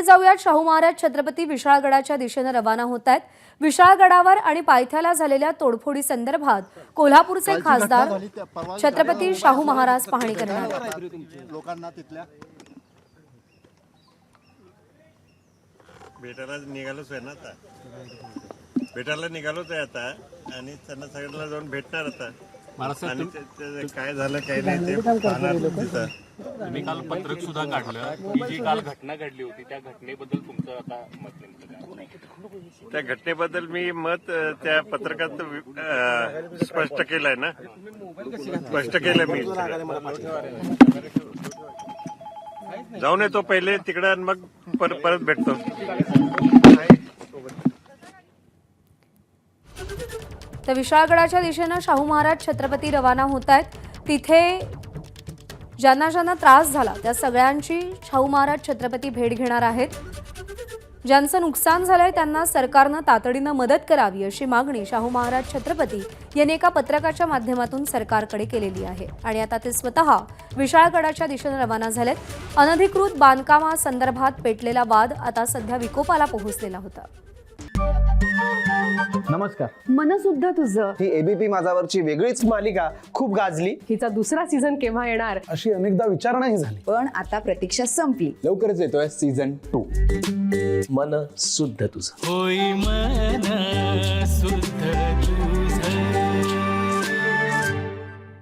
जाऊयात शाहू महाराज छत्रपती विशाळगडाच्या दिशेने रवाना होत आहेत। विशाळगडावर आणि पायथ्याला झालेल्या तोडफोडी संदर्भात कोल्हापूरचे खासदार छत्रपती शाहू महाराज पाहणी करणार आहेत। लोकांना तिथल्या भेटायला निघालोच आहे ना आता, भेटायला निघालोच आहे आता आणि त्यांना सगळ्यांना जाऊन भेटणार आता आणि काय झालं काय नाही ते पाहणार तिथं। तुम्ही काल पत्रक सुद्धा काढलं, ही जी काल घटना घडली होती त्या घटनेबद्दल तुमचं आता मत नेमकं काय? त्या घटनेबद्दल मी मत त्या पत्रकात स्पष्ट केलंय ना, स्पष्ट केलंय मी। जाऊन येतो पहिले तिकडे आणि मग परत भेटतो। तर विशाळगडाच्या दिशेने शाहू महाराज छत्रपती रवाना होत आहेत। तिथे ज्यांना ज्यांना त्रास झाला त्या सगळ्यांची शाहू महाराज छत्रपती भेट घेणार आहेत। ज्यांचं नुकसान झालंय त्यांना सरकारनं तातडीनं मदत करावी अशी मागणी शाहू महाराज छत्रपती यांनी एका पत्रकाच्या माध्यमातून सरकारकडे केलेली आहे। आणि आता ते स्वतः विशाळगडाच्या दिशेने रवाना झालेत। अनधिकृत बांधकामासंदर्भात पेटलेला वाद आता सध्या विकोपाला पोहोचलेला होता। नमस्कार। मन सुद्धा तुझं ही एबीपी माझावरची वेगळीच मालिका खूप गाजली। हिचा दुसरा सीझन केव्हा येणार अशी अनेकदा विचारणाही झाली, पण आता प्रतीक्षा संपली। लवकरच येतोय सीझन 2। मन शुद्ध तुझं होई मन शुद्ध